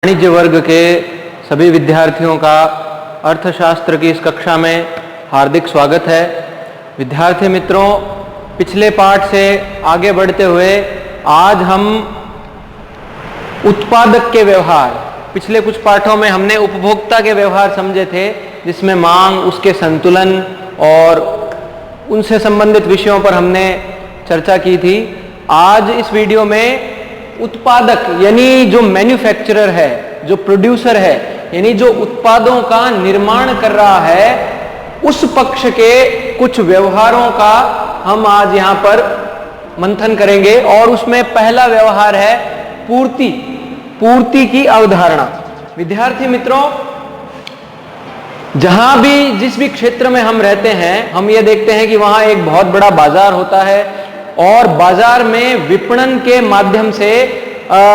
वाणिज्य वर्ग के सभी विद्यार्थियों का अर्थशास्त्र की इस कक्षा में हार्दिक स्वागत है। विद्यार्थी मित्रों, पिछले पाठ से आगे बढ़ते हुए आज हम उत्पादक के व्यवहार, पिछले कुछ पाठों में हमने उपभोक्ता के व्यवहार समझे थे, जिसमें मांग, उसके संतुलन और उनसे संबंधित विषयों पर हमने चर्चा की थी। आज इस वीडियो में उत्पादक यानी जो मैन्युफैक्चरर है, जो प्रोड्यूसर है, यानी जो उत्पादों का निर्माण कर रहा है, उस पक्ष के कुछ व्यवहारों का हम आज यहां पर मंथन करेंगे। और उसमें पहला व्यवहार है पूर्ति की अवधारणा। विद्यार्थी मित्रों, जहां भी जिस भी क्षेत्र में हम रहते हैं, हम ये देखते हैं कि वहां एक बहुत बड़ा बाजार होता है और बाजार में विपणन के माध्यम से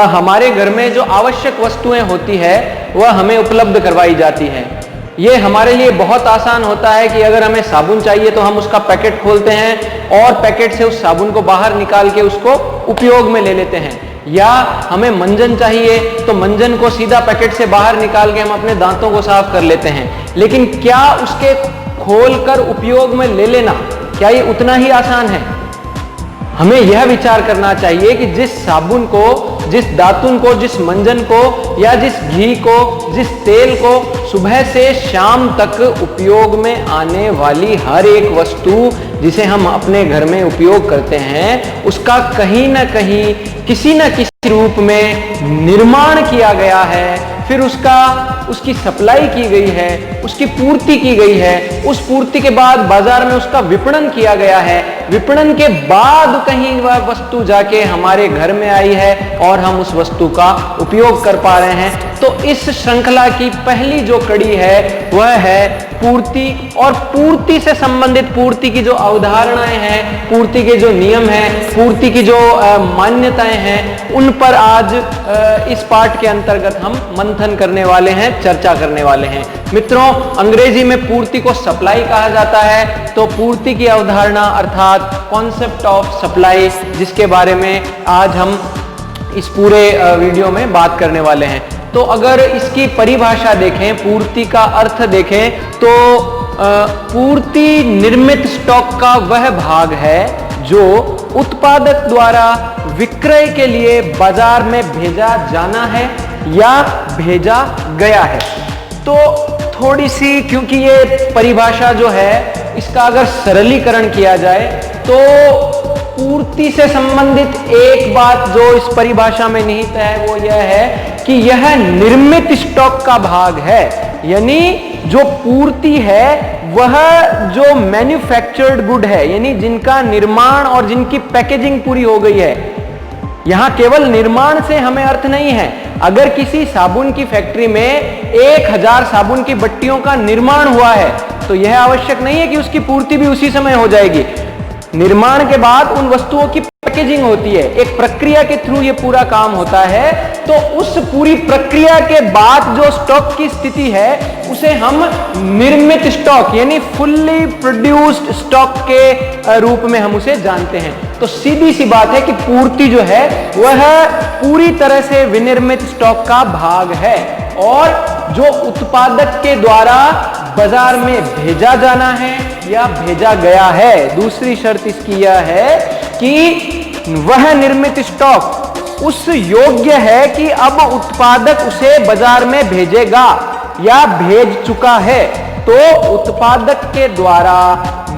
हमारे घर में जो आवश्यक वस्तुएं होती है वह हमें उपलब्ध करवाई जाती हैं। ये हमारे लिए बहुत आसान होता है कि अगर हमें साबुन चाहिए तो हम उसका पैकेट खोलते हैं और पैकेट से उस साबुन को बाहर निकाल के उसको उपयोग में ले लेते हैं। या हमें मंजन चाहिए तो मंजन को सीधा पैकेट से बाहर निकाल के हम अपने दांतों को साफ कर लेते हैं। लेकिन क्या उसके खोलकर उपयोग में ले लेना, क्या ये उतना ही आसान है? हमें यह विचार करना चाहिए कि जिस साबुन को, जिस दातुन को, जिस मंजन को या जिस घी को, जिस तेल को सुबह से शाम तक उपयोग में आने वाली हर एक वस्तु जिसे हम अपने घर में उपयोग करते हैं, उसका कहीं ना कहीं किसी न किसी रूप में निर्माण किया गया है, फिर उसकी सप्लाई की गई है, उसकी पूर्ति की गई है, उस पूर्ति के बाद बाजार में उसका विपणन किया गया है, विपणन के बाद कहीं वह वस्तु जाके हमारे घर में आई है और हम उस वस्तु का उपयोग कर पा रहे हैं। तो इस श्रृंखला की पहली जो कड़ी है वह है पूर्ति। और पूर्ति से संबंधित पूर्ति की जो अवधारणाएं हैं, पूर्ति के जो नियम हैं, पूर्ति की जो मान्यताएं हैं, उन पर आज इस पाठ के अंतर्गत हम मंथन करने वाले हैं, चर्चा करने वाले हैं। मित्रों, अंग्रेजी में पूर्ति को सप्लाई कहा जाता है, तो पूर्ति की अवधारणा अर्थात कॉन्सेप्ट ऑफ सप्लाई, जिसके बारे में आज हम इस पूरे वीडियो में बात करने वाले हैं। तो अगर इसकी परिभाषा देखें, पूर्ति का अर्थ देखें, तो पूर्ति निर्मित स्टॉक का वह भाग है जो उत्पादक द्वारा विक्रय के लिए बाजार में भेजा जाना है या भेजा गया है। तो थोड़ी सी, क्योंकि ये परिभाषा जो है, इसका अगर सरलीकरण किया जाए तो पूर्ति से संबंधित एक बात जो इस परिभाषा में निहित है वो यह है कि यह निर्मित स्टॉक का भाग है। यानी जो पूर्ति है वह जो मैन्युफैक्चर्ड गुड है, यानी जिनका निर्माण और जिनकी पैकेजिंग पूरी हो गई है। यहां केवल निर्माण से हमें अर्थ नहीं है। अगर किसी साबुन की फैक्ट्री में 1000 साबुन की बट्टियों का निर्माण हुआ है तो यह आवश्यक नहीं है कि उसकी पूर्ति भी उसी समय हो जाएगी। निर्माण के बाद उन वस्तुओं की पैकेजिंग होती है, एक प्रक्रिया के थ्रू ये पूरा काम होता है। तो उस पूरी प्रक्रिया के बाद जो स्टॉक की स्थिति है उसे हम निर्मित स्टॉक यानी फुल्ली प्रोड्यूस्ड स्टॉक के रूप में हम उसे जानते हैं। तो सीधी सी बात है कि पूर्ति जो है वह पूरी तरह से विनिर्मित स्टॉक का भाग है और जो उत्पादक के द्वारा बाजार में भेजा जाना है या भेजा गया है। दूसरी शर्त इसकी यह है कि वह निर्मित स्टॉक उस योग्य है कि अब उत्पादक उसे बाजार में भेजेगा या भेज चुका है। तो उत्पादक के द्वारा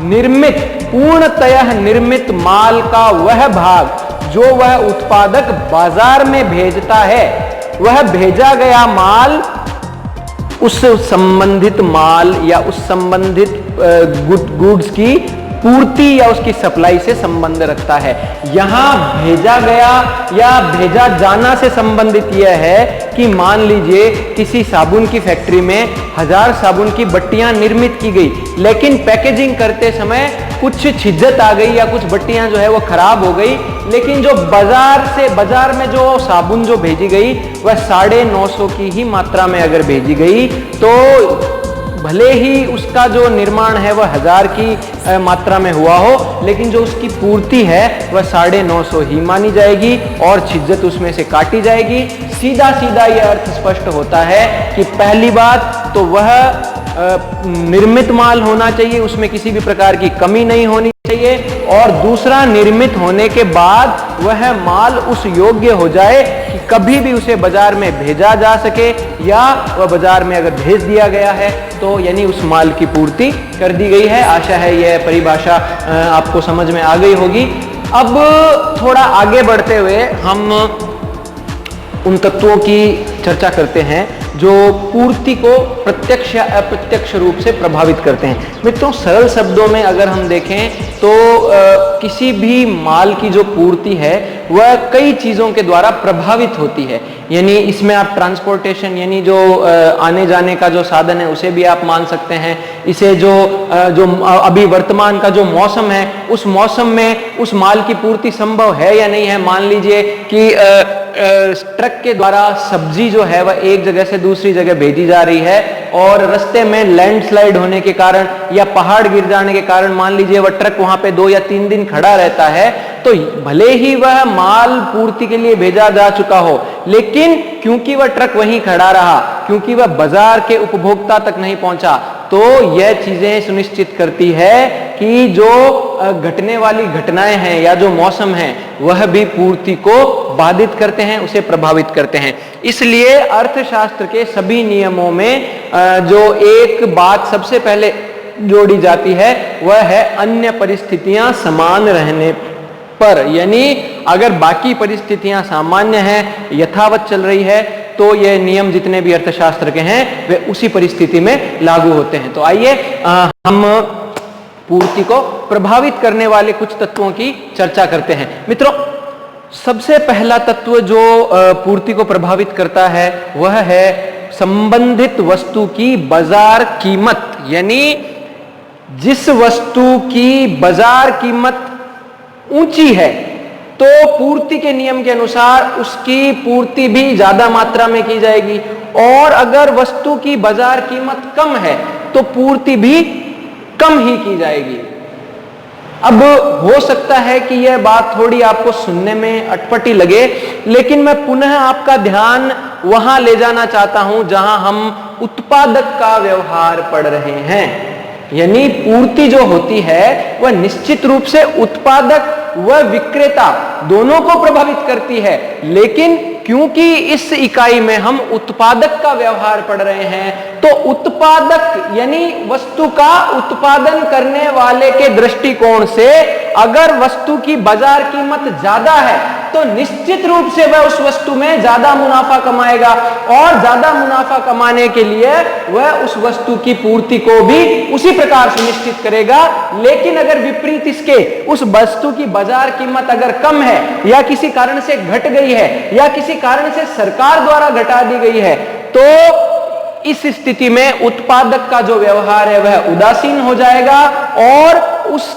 निर्मित, पूर्णतः निर्मित माल का वह भाग जो वह उत्पादक बाजार में भेजता है, वह भेजा गया माल उस संबंधित माल या उस संबंधित गुड्स की पूर्ति या उसकी सप्लाई से संबंध रखता है। यहां भेजा गया या भेजा जाना से संबंधित यह है कि मान लीजिए किसी साबुन की फैक्ट्री में 1000 साबुन की बट्टियां निर्मित की गई, लेकिन पैकेजिंग करते समय कुछ छिद्रत आ गई या कुछ बट्टियां जो है वो खराब हो गई। लेकिन जो बाजार में जो साबुन जो भेजी गई वह 950 की ही मात्रा में अगर भेजी गई तो भले ही उसका जो निर्माण है वह 1000 की मात्रा में हुआ हो, लेकिन जो उसकी पूर्ति है वह 950 ही मानी जाएगी और छिज्जत उसमें से काटी जाएगी। सीधा सीधा यह अर्थ स्पष्ट होता है कि पहली बात तो वह निर्मित माल होना चाहिए, उसमें किसी भी प्रकार की कमी नहीं होनी चाहिए, और दूसरा निर्मित होने के बाद वह माल उस योग्य हो जाए कि कभी भी उसे बाजार में भेजा जा सके, या वह बाजार में अगर भेज दिया गया है तो यानी उस माल की पूर्ति कर दी गई है। आशा है यह परिभाषा आपको समझ में आ गई होगी। अब थोड़ा आगे बढ़ते हुए हम उन तत्वों की चर्चा करते हैं जो पूर्ति को प्रत्यक्ष या अप्रत्यक्ष रूप से प्रभावित करते हैं। मित्रों, सरल शब्दों में अगर हम देखें तो किसी भी माल की जो पूर्ति है वह कई चीज़ों के द्वारा प्रभावित होती है। यानी इसमें आप ट्रांसपोर्टेशन यानी जो आने जाने का जो साधन है उसे भी आप मान सकते हैं। इसे जो अभी वर्तमान का जो मौसम है उस मौसम में उस माल की पूर्ति संभव है या नहीं है। मान लीजिए कि ट्रक के द्वारा सब्जी जो है वह एक जगह से दूसरी जगह भेजी जा रही है और रास्ते में लैंडस्लाइड होने के कारण या पहाड़ गिर जाने के कारण मान लीजिए वह ट्रक वहां पे 2 या 3 दिन खड़ा रहता है, तो भले ही वह माल पूर्ति के लिए भेजा जा चुका हो, लेकिन क्योंकि वह ट्रक वहीं खड़ा रहा, क्योंकि वह बाजार के उपभोक्ता तक नहीं पहुंचा, तो यह चीजें सुनिश्चित करती है कि जो घटने वाली घटनाएं हैं या जो मौसम है वह भी पूर्ति को बाधित करते हैं, उसे प्रभावित करते हैं। इसलिए अर्थशास्त्र के सभी नियमों में जो एक बात सबसे पहले जोड़ी जाती है वह है अन्य परिस्थितियां समान रहने पर। यानी अगर बाकी परिस्थितियां सामान्य हैं, यथावत चल रही है, तो ये नियम जितने भी अर्थशास्त्र के हैं वे उसी परिस्थिति में लागू होते हैं। तो आइए हम पूर्ति को प्रभावित करने वाले कुछ तत्वों की चर्चा करते हैं। मित्रों, सबसे पहला तत्व जो पूर्ति को प्रभावित करता है वह है संबंधित वस्तु की बाजार कीमत। यानी जिस वस्तु की बाजार कीमत ऊंची है तो पूर्ति के नियम के अनुसार उसकी पूर्ति भी ज्यादा मात्रा में की जाएगी, और अगर वस्तु की बाजार कीमत कम है तो पूर्ति भी कम ही की जाएगी। अब हो सकता है कि यह बात थोड़ी आपको सुनने में अटपटी लगे, लेकिन मैं पुनः आपका ध्यान वहां ले जाना चाहता हूं जहां हम उत्पादक का व्यवहार पढ़ रहे हैं। यानी पूर्ति जो होती है वह निश्चित रूप से उत्पादक व विक्रेता दोनों को प्रभावित करती है, लेकिन क्योंकि इस इकाई में हम उत्पादक का व्यवहार पढ़ रहे हैं तो उत्पादक यानी वस्तु का उत्पादन करने वाले के दृष्टिकोण से अगर वस्तु की बाजार कीमत ज्यादा है तो निश्चित रूप से वह उस वस्तु में ज्यादा मुनाफा कमाएगा, और ज्यादा मुनाफा कमाने के लिए वह उस वस्तु की पूर्ति को भी उसी प्रकार सुनिश्चित करेगा। लेकिन अगर विपरीत इसके उस वस्तु की बाजार कीमत अगर कम है या किसी कारण से घट गई है या किसी कारण से सरकार द्वारा घटा दी गई है, तो इस स्थिति में उत्पादक का जो व्यवहार है वह उदासीन हो जाएगा, और उस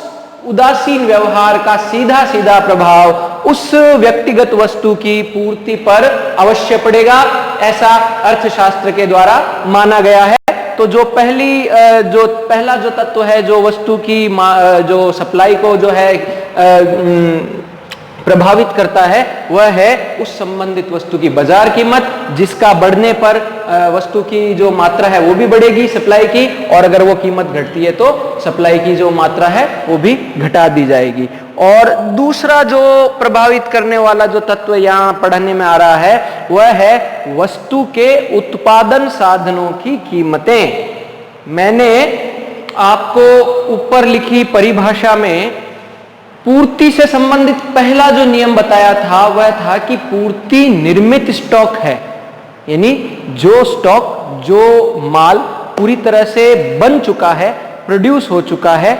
उदासीन व्यवहार का सीधा सीधा प्रभाव उस व्यक्तिगत वस्तु की पूर्ति पर अवश्य पड़ेगा। ऐसा अर्थशास्त्र के द्वारा माना गया है। तो जो पहला जो तत्व है जो वस्तु की जो सप्लाई को जो है प्रभावित करता है वह है उस संबंधित वस्तु की बाजार कीमत, जिसका बढ़ने पर वस्तु की जो मात्रा है वो भी बढ़ेगी सप्लाई की, और अगर वो कीमत घटती है तो सप्लाई की जो मात्रा है वो भी घटा दी जाएगी। और दूसरा जो प्रभावित करने वाला जो तत्व यहाँ पढ़ने में आ रहा है वह है वस्तु के उत्पादन साधनों की कीमतें। मैंने आपको ऊपर लिखी परिभाषा में पूर्ति से संबंधित पहला जो नियम बताया था वह था कि पूर्ति निर्मित स्टॉक है। यानी जो स्टॉक, जो माल पूरी तरह से बन चुका है, प्रोड्यूस हो चुका है,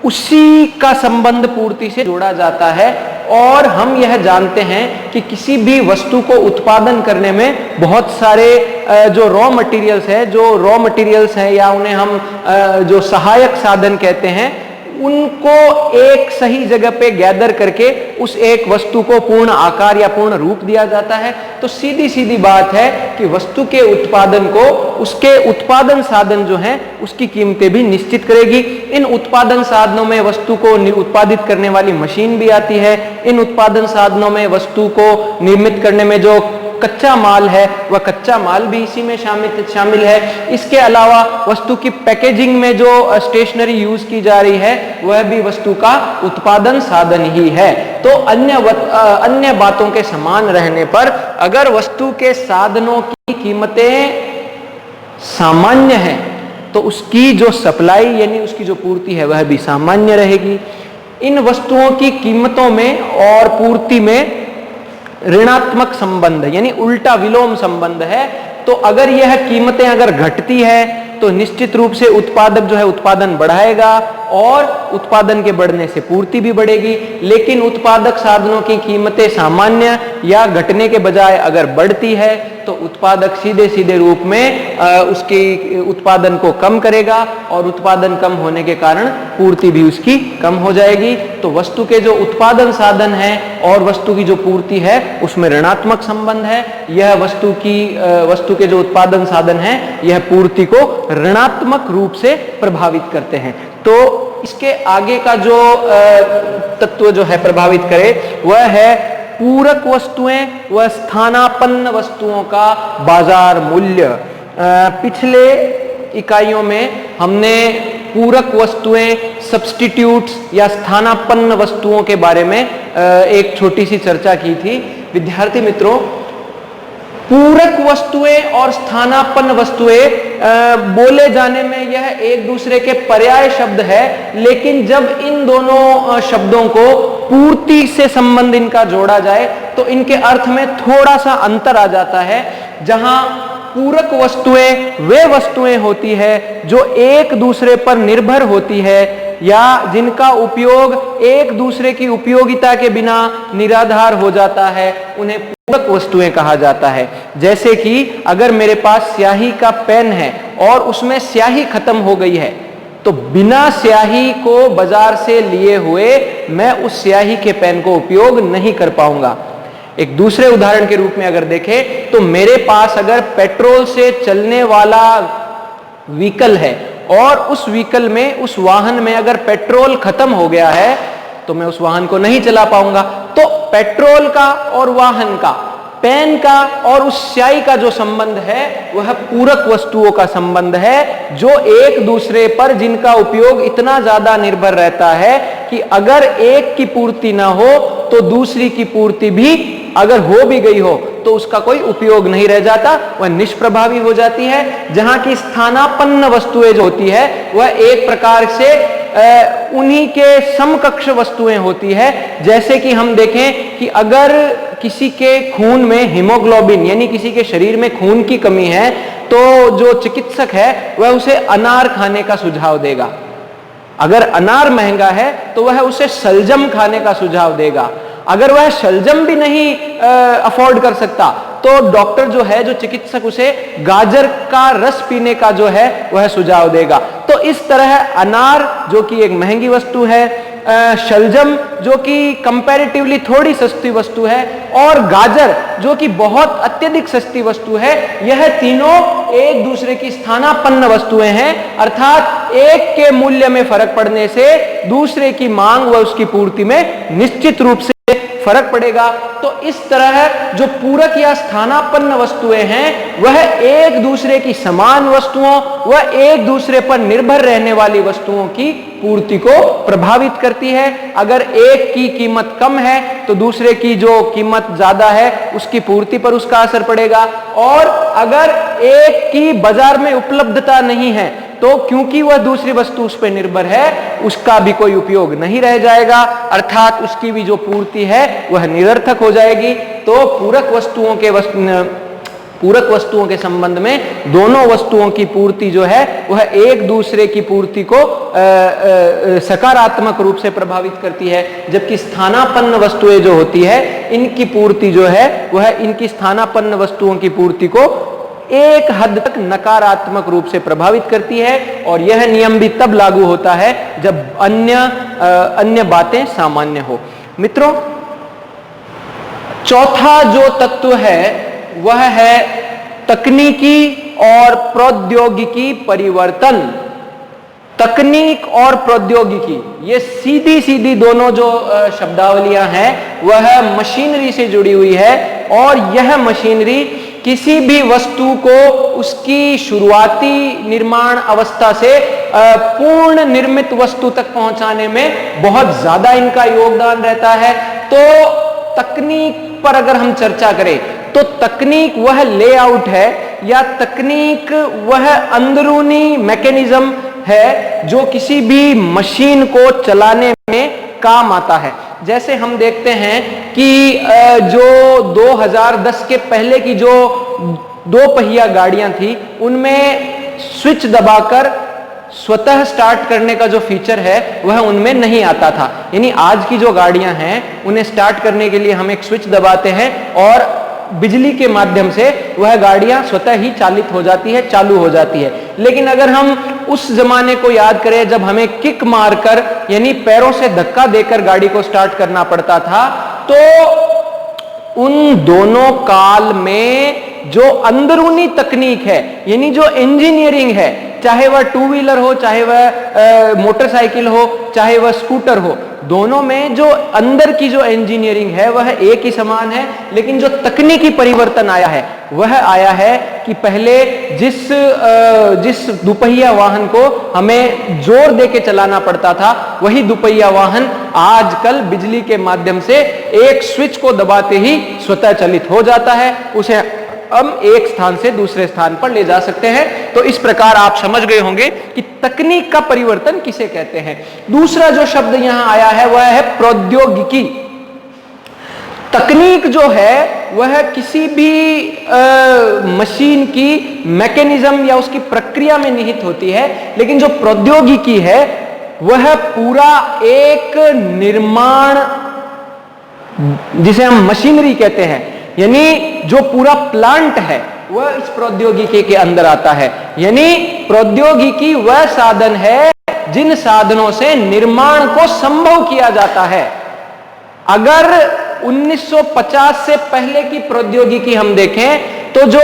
उसी का संबंध पूर्ति से जोड़ा जाता है। और हम यह जानते हैं कि किसी भी वस्तु को उत्पादन करने में बहुत सारे जो रॉ मटेरियल्स है या उन्हें हम जो सहायक साधन कहते हैं, उनको एक सही जगह पे गैदर करके उस एक वस्तु को पूर्ण आकार या पूर्ण रूप दिया जाता है। तो सीधी सीधी बात है कि वस्तु के उत्पादन को उसके उत्पादन साधन जो है उसकी कीमतें भी निश्चित करेगी। इन उत्पादन साधनों में वस्तु को उत्पादित करने वाली मशीन भी आती है। इन उत्पादन साधनों में वस्तु को निर्मित करने में जो कच्चा माल है वह कच्चा माल भी इसी में शामिल है। इसके अलावा वस्तु की पैकेजिंग में जो स्टेशनरी यूज की जा रही है वह भी वस्तु का उत्पादन साधन ही है। तो अन्य बातों के समान रहने पर अगर वस्तु के साधनों की कीमतें सामान्य हैं तो उसकी जो सप्लाई यानी उसकी जो पूर्ति है वह भी सामान्य रहेगी। इन वस्तुओं की कीमतों में और पूर्ति में ऋणात्मक संबंध यानी उल्टा विलोम संबंध है। तो अगर यह कीमतें अगर घटती है तो निश्चित रूप से उत्पादक जो है उत्पादन बढ़ाएगा और उत्पादन के बढ़ने से पूर्ति भी बढ़ेगी। लेकिन उत्पादक साधनों की कीमतें सामान्य या घटने के बजाय अगर बढ़ती है तो उत्पादक सीधे सीधे रूप में उसके उत्पादन को कम करेगा और उत्पादन कम होने के कारण पूर्ति भी उसकी कम हो जाएगी। तो वस्तु के जो उत्पादन साधन है और वस्तु की जो पूर्ति है उसमें ऋणात्मक संबंध है। यह वस्तु के जो उत्पादन साधन है यह पूर्ति को ऋणात्मक रूप से प्रभावित करते हैं। तो इसके आगे का जो तत्व जो है प्रभावित करे वह है पूरक वस्तुएं व स्थानापन्न वस्तुओं का बाजार मूल्य। पिछले इकाइयों में हमने पूरक वस्तुएं, सब्स्टिट्यूट्स या स्थानापन्न वस्तुओं के बारे में एक छोटी सी चर्चा की थी। विद्यार्थी मित्रों, पूरक वस्तुएं और स्थानापन्न वस्तुएं बोले जाने में यह एक दूसरे के पर्याय शब्द है, लेकिन जब इन दोनों शब्दों को पूर्ति से संबंध इनका जोड़ा जाए तो इनके अर्थ में थोड़ा सा अंतर आ जाता है। जहां पूरक वस्तुएं वे वस्तुएं होती है जो एक दूसरे पर निर्भर होती है या जिनका उपयोग एक दूसरे की उपयोगिता के बिना निराधार हो जाता है, उन्हें पूरक वस्तुएं कहा जाता है। जैसे कि अगर मेरे पास स्याही का पेन है और उसमें स्याही खत्म हो गई है तो बिना स्याही को बाजार से लिए हुए मैं उस स्याही के पेन को उपयोग नहीं कर पाऊंगा। एक दूसरे उदाहरण के रूप में अगर देखें तो मेरे पास अगर पेट्रोल से चलने वाला व्हीकल है और उस व्हीकल में, उस वाहन में अगर पेट्रोल खत्म हो गया है तो मैं उस वाहन को नहीं चला पाऊंगा। तो पेट्रोल का और वाहन का, पेन का और उस स्याही का जो संबंध है वह पूरक वस्तुओं का संबंध है, जो एक दूसरे पर जिनका उपयोग इतना ज्यादा निर्भर रहता है कि अगर एक की पूर्ति ना हो तो दूसरी की पूर्ति भी अगर हो भी गई हो तो उसका कोई उपयोग नहीं रह जाता, वह निष्प्रभावी हो जाती है। जहां की स्थानापन्न वस्तुएं जो होती है वह एक प्रकार से उन्हीं के समकक्ष वस्तुएं होती है। जैसे कि हम देखें कि अगर किसी के खून में हीमोग्लोबिन यानी किसी के शरीर में खून की कमी है तो जो चिकित्सक है वह उसे अनार खाने का सुझाव देगा। अगर अनार महंगा है तो वह उसे शलजम खाने का सुझाव देगा। अगर वह शलजम भी नहीं अफोर्ड कर सकता तो डॉक्टर जो है, जो चिकित्सक, उसे गाजर का रस पीने का जो है वह सुझाव देगा। तो इस तरह अनार जो कि एक महंगी वस्तु है, शलजम जो कि कंपैरेटिवली थोड़ी सस्ती वस्तु है और गाजर जो कि बहुत अत्यधिक सस्ती वस्तु है, यह तीनों एक दूसरे की स्थानापन्न वस्तुएं हैं। अर्थात एक के मूल्य में फर्क पड़ने से दूसरे की मांग व उसकी पूर्ति में निश्चित रूप से फर्क पड़ेगा। तो इस तरह जो पूरक या स्थानापन्न वस्तुएं हैं वह एक दूसरे की समान वस्तुओं व एक दूसरे पर निर्भर रहने वाली वस्तुओं की पूर्ति को प्रभावित करती है। अगर एक की कीमत कम है तो दूसरे की जो कीमत ज्यादा है उसकी पूर्ति पर उसका असर पड़ेगा, और अगर एक की बाजार में उपलब्धता नहीं है तो क्योंकि वह दूसरी वस्तु उस पर निर्भर है उसका भी कोई उपयोग नहीं रह जाएगा, अर्थात उसकी भी जो पूर्ति है वह निरर्थक हो जाएगी। तो पूरक वस्तुओं के संबंध में दोनों वस्तुओं की पूर्ति जो है वह एक दूसरे की पूर्ति को सकारात्मक रूप से प्रभावित करती है, जबकि स्थानापन्न वस्तुएं जो होती है इनकी पूर्ति जो है वह इनकी स्थानापन्न वस्तुओं की पूर्ति को एक हद तक नकारात्मक रूप से प्रभावित करती है, और यह नियम भी तब लागू होता है जब अन्य बातें सामान्य हो। मित्रों, चौथा जो तत्व है वह है तकनीकी और प्रौद्योगिकी परिवर्तन। तकनीक और प्रौद्योगिकी, ये सीधी सीधी दोनों जो शब्दावलियां हैं वह मशीनरी से जुड़ी हुई है, और यह मशीनरी किसी भी वस्तु को उसकी शुरुआती निर्माण अवस्था से पूर्ण निर्मित वस्तु तक पहुंचाने में बहुत ज्यादा इनका योगदान रहता है। तो तकनीक पर अगर हम चर्चा करें तो तकनीक वह लेआउट है या तकनीक वह अंदरूनी मैकेनिज्म है जो किसी भी मशीन को चलाने में काम आता है। जैसे हम देखते हैं कि जो 2010 के पहले की जो दो पहिया गाड़ियां थी उनमें स्विच दबाकर स्वतः स्टार्ट करने का जो फीचर है वह उनमें नहीं आता था। यानी आज की जो गाड़ियां हैं उन्हें स्टार्ट करने के लिए हम एक स्विच दबाते हैं और बिजली के माध्यम से वह गाड़ियां स्वतः ही चालित हो जाती है, चालू हो जाती है। लेकिन अगर हम उस जमाने को याद करें जब हमें किक मारकर यानी पैरों से धक्का देकर गाड़ी को स्टार्ट करना पड़ता था, तो उन दोनों काल में जो अंदरूनी तकनीक है यानी जो इंजीनियरिंग है, चाहे वह टू व्हीलर हो, चाहे वह मोटरसाइकिल हो, चाहे वह स्कूटर हो, दोनों में जो अंदर की जो इंजीनियरिंग है वह एक ही समान है। लेकिन जो तकनीकी परिवर्तन आया है वह आया है कि पहले जिस दुपहिया वाहन को हमें जोर देके चलाना पड़ता था वही दुपहिया वाहन आजकल बिजली के माध्यम से एक स्विच को दबाते ही स्वतः चलित हो जाता है। उसे हम एक स्थान से दूसरे स्थान पर ले जा सकते हैं। तो इस प्रकार आप समझ गए होंगे कि तकनीक का परिवर्तन किसे कहते हैं। दूसरा जो शब्द यहां आया है वह है प्रौद्योगिकी। तकनीक जो है वह किसी भी मशीन की मैकेनिज्म या उसकी प्रक्रिया में निहित होती है, लेकिन जो प्रौद्योगिकी है वह पूरा एक निर्माण, जिसे हम मशीनरी कहते हैं, यानी जो पूरा प्लांट है वह इस प्रौद्योगिकी के अंदर आता है। यानी प्रौद्योगिकी वह साधन है जिन साधनों से निर्माण को संभव किया जाता है। अगर 1950 से पहले की प्रौद्योगिकी हम देखें तो जो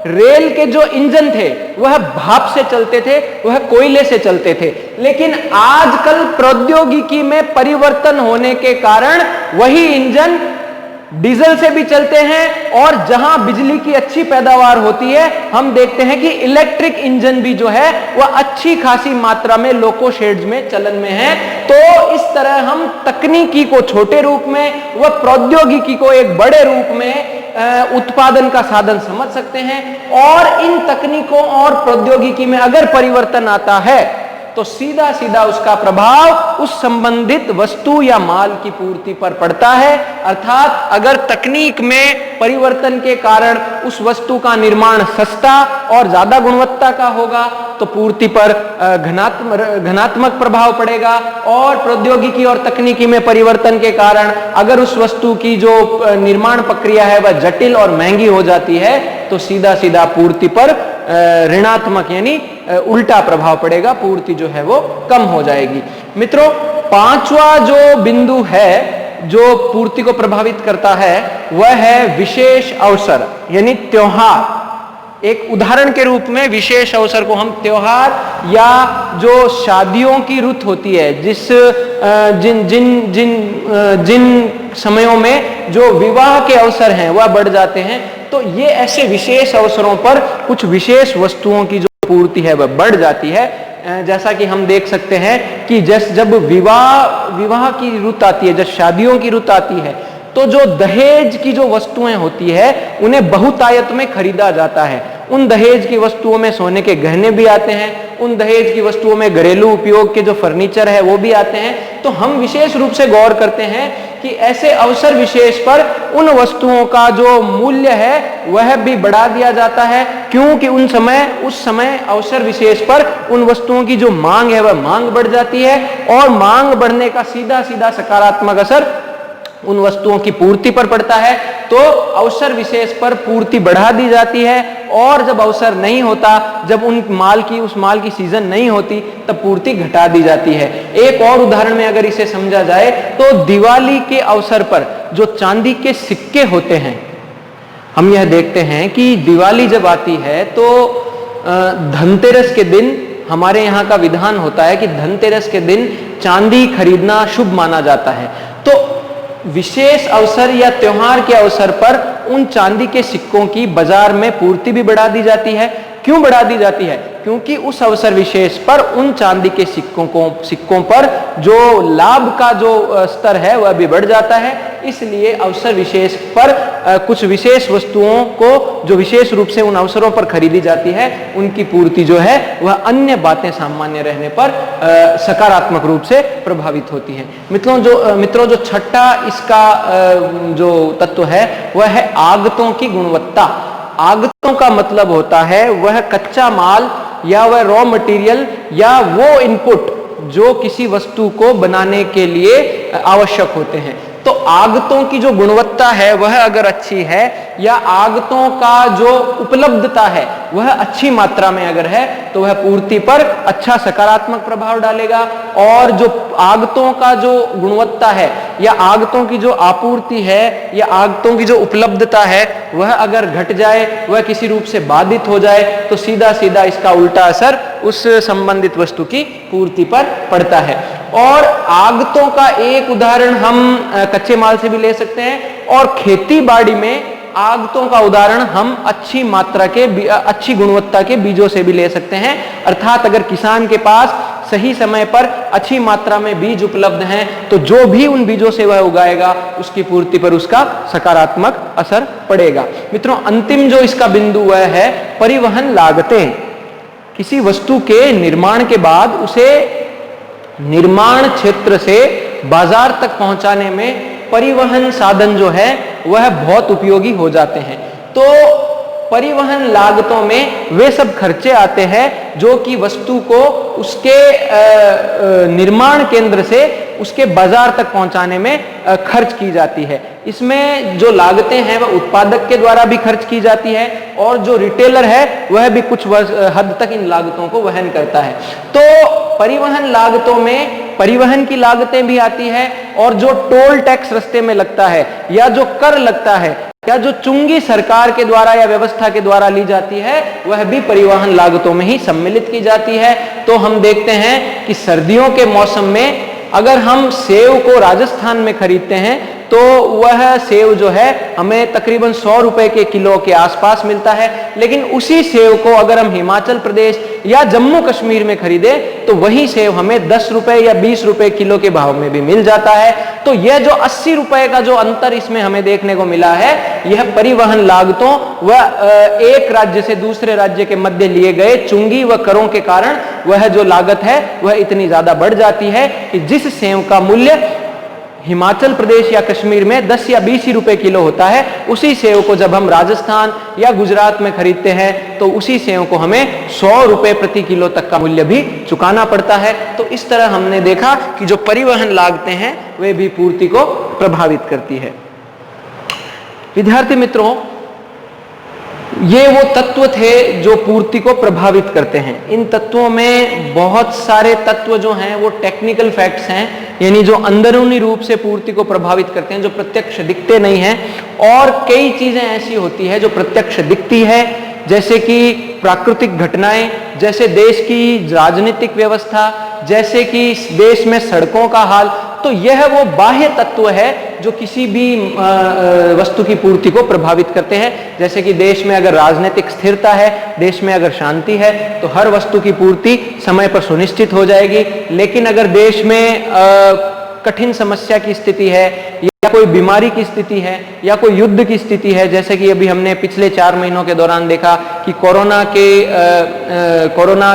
रेल के जो इंजन थे वह भाप से चलते थे, वह कोयले से चलते थे। लेकिन आजकल प्रौद्योगिकी में परिवर्तन होने के कारण वही इंजन डीजल से भी चलते हैं, और जहां बिजली की अच्छी पैदावार होती है हम देखते हैं कि इलेक्ट्रिक इंजन भी जो है वह अच्छी खासी मात्रा में लोको शेड्स में चलन में है। तो इस तरह हम तकनीकी को छोटे रूप में व प्रौद्योगिकी को एक बड़े रूप में उत्पादन का साधन समझ सकते हैं। और इन तकनीकों और प्रौद्योगिकी में अगर परिवर्तन आता है तो सीधा सीधा उसका प्रभाव उस संबंधित वस्तु या माल की पूर्ति पर पड़ता है। अर्थात अगर तकनीक में परिवर्तन के कारण उस वस्तु का निर्माण सस्ता और ज्यादा गुणवत्ता का होगा तो पूर्ति पर घनात्मक प्रभाव पड़ेगा, और प्रौद्योगिकी और तकनीकी में परिवर्तन के कारण अगर उस वस्तु की जो निर्माण प्रक्रिया है वह जटिल और महंगी हो जाती है तो सीधा सीधा पूर्ति पर ऋणात्मक यानी उल्टा प्रभाव पड़ेगा, पूर्ति जो है वो कम हो जाएगी। मित्रों, पांचवा जो बिंदु है जो पूर्ति को प्रभावित करता है वह है विशेष अवसर यानी त्योहार। एक उदाहरण के रूप में विशेष अवसर को हम त्योहार या जो शादियों की रुत होती है, जिन समयों में जो विवाह के अवसर हैं वह बढ़ जाते हैं, तो ये ऐसे विशेष अवसरों पर कुछ विशेष वस्तुओं की जो पूर्ति है वह बढ़ जाती है। जैसा कि हम देख सकते हैं कि जब विवाह की रुत आती है, जब शादियों की रुत आती है, तो जो दहेज की जो वस्तुएं होती है उन्हें बहुतायत में खरीदा जाता है। उन दहेज की वस्तुओं में सोने के गहने भी आते हैं, उन दहेज की वस्तुओं में घरेलू उपयोग के जो फर्नीचर है वो भी आते हैं। तो हम विशेष रूप से गौर करते हैं कि ऐसे अवसर विशेष पर उन वस्तुओं का जो मूल्य है वह भी बढ़ा दिया जाता है, क्योंकि उस समय अवसर विशेष पर उन वस्तुओं की जो मांग है वह मांग बढ़ जाती है, और मांग बढ़ने का सीधा सीधा सकारात्मक असर उन वस्तुओं की पूर्ति पर पड़ता है तो अवसर विशेष पर पूर्ति बढ़ा दी जाती है, और जब अवसर नहीं होता, जब उस माल की सीजन नहीं होती, तब पूर्ति घटा दी जाती है। एक और उदाहरण में अगर इसे समझा जाए तो दिवाली के अवसर पर जो चांदी के सिक्के होते हैं, हम यह देखते हैं कि दिवाली जब आती है तो धनतेरस के दिन हमारे यहाँ का विधान होता है कि धनतेरस के दिन चांदी खरीदना शुभ माना जाता है। तो विशेष अवसर या त्योहार के अवसर पर उन चांदी के सिक्कों की बाजार में पूर्ति भी बढ़ा दी जाती है। क्यों बढ़ा दी जाती है? क्योंकि उस अवसर विशेष पर उन चांदी के सिक्कों पर जो लाभ का जो स्तर है वह भी बढ़ जाता है। इसलिए अवसर विशेष पर कुछ विशेष वस्तुओं को जो विशेष रूप से उन अवसरों पर खरीदी जाती है, उनकी पूर्ति जो है वह अन्य बातें सामान्य रहने पर सकारात्मक रूप से प्रभावित होती है। मित्रों जो छठा इसका जो तत्व है वह है आगतों की गुणवत्ता। आगतों का मतलब होता है वह कच्चा माल या वह रॉ मटेरियल या वो इनपुट जो किसी वस्तु को बनाने के लिए आवश्यक होते हैं। तो आगतों की जो गुणवत्ता है वह अगर अच्छी है या आगतों का जो उपलब्धता है वह अच्छी मात्रा में अगर है तो वह पूर्ति पर अच्छा सकारात्मक प्रभाव डालेगा, और जो आगतों का जो गुणवत्ता है या आगतों की जो आपूर्ति है या आगतों की जो उपलब्धता है वह अगर घट जाए, वह किसी रूप से बाधित हो जाए, तो सीधा सीधा इसका उल्टा असर उस संबंधित वस्तु की पूर्ति पर पड़ता है। और आगतों का एक उदाहरण हम कच्चे माल से भी ले सकते हैं, और खेती बाड़ी में आगतों का उदाहरण हम अच्छी मात्रा के अच्छी गुणवत्ता के बीजों से भी ले सकते हैं। अर्थात अगर किसान के पास सही समय पर अच्छी मात्रा में बीज उपलब्ध हैं तो जो भी उन बीजों से वह उगाएगा उसकी पूर्ति पर उसका सकारात्मक असर पड़ेगा। मित्रों, अंतिम जो इसका बिंदु वह है परिवहन लागतें। किसी वस्तु के निर्माण के बाद उसे निर्माण क्षेत्र से बाजार तक पहुंचाने में परिवहन साधन जो है वह बहुत उपयोगी हो जाते हैं। तो परिवहन लागतों में वे सब खर्चे आते हैं जो कि वस्तु को उसके निर्माण केंद्र से उसके बाजार तक पहुंचाने में खर्च की जाती है। इसमें जो लागतें हैं वह उत्पादक के द्वारा भी खर्च की जाती है, और जो रिटेलर है वह भी कुछ हद तक इन लागतों को वहन करता है। तो परिवहन लागतों में परिवहन की लागतें भी आती है, और जो टोल टैक्स रास्ते में लगता है या जो कर लगता है या जो चुंगी सरकार के द्वारा या व्यवस्था के द्वारा ली जाती है वह भी परिवहन लागतों में ही सम्मिलित की जाती है। तो हम देखते हैं कि सर्दियों के मौसम में अगर हम सेव को राजस्थान में खरीदते हैं तो वह सेव जो है हमें तकरीबन 100 रुपए के किलो के आसपास मिलता है, लेकिन उसी सेव को अगर हम हिमाचल प्रदेश या जम्मू कश्मीर में खरीदें तो वही सेव हमें 10 रुपए या 20 रुपए किलो के भाव में भी मिल जाता है। तो यह जो 80 रुपए का जो अंतर इसमें हमें देखने को मिला है, यह परिवहन लागतों व एक राज्य से दूसरे राज्य के मध्य लिए गए चुंगी व करों के कारण वह जो लागत है वह इतनी ज्यादा बढ़ जाती है कि जिस सेव का मूल्य हिमाचल प्रदेश या कश्मीर में 10 या 20 ही रुपए किलो होता है, उसी सेव को जब हम राजस्थान या गुजरात में खरीदते हैं तो उसी सेव को हमें 100 रुपए प्रति किलो तक का मूल्य भी चुकाना पड़ता है। तो इस तरह हमने देखा कि जो परिवहन लागतें हैं वे भी पूर्ति को प्रभावित करती है। विद्यार्थी मित्रों, ये वो तत्व थे जो पूर्ति को प्रभावित करते हैं। इन तत्वों में बहुत सारे तत्व जो हैं वो टेक्निकल फैक्ट्स हैं, यानी जो अंदरूनी रूप से पूर्ति को प्रभावित करते हैं, जो प्रत्यक्ष दिखते नहीं हैं। और कई चीजें ऐसी होती है जो प्रत्यक्ष दिखती है, जैसे कि प्राकृतिक घटनाएं, जैसे देश की राजनीतिक व्यवस्था, जैसे कि देश में सड़कों का हाल। तो यह वो बाह्य तत्व है जो किसी भी वस्तु की पूर्ति को प्रभावित करते हैं। जैसे कि देश में अगर राजनीतिक स्थिरता है, देश में अगर शांति है, तो हर वस्तु की पूर्ति समय पर सुनिश्चित हो जाएगी। लेकिन अगर देश में कठिन समस्या की स्थिति है या कोई बीमारी की स्थिति है या कोई युद्ध की स्थिति है, जैसे कि अभी हमने पिछले 4 महीनों के दौरान देखा कि कोरोना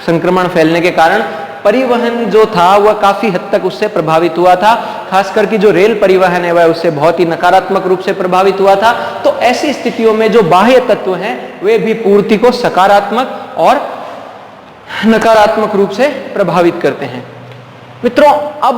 संक्रमण फैलने के कारण परिवहन जो था वह काफी हद तक उससे प्रभावित हुआ था। खासकर कि जो रेल परिवहन है वह उससे बहुत ही नकारात्मक रूप से प्रभावित हुआ था। तो ऐसी स्थितियों में जो बाह्य तत्व हैं वे भी पूर्ति को सकारात्मक और नकारात्मक रूप से प्रभावित करते हैं। मित्रों, अब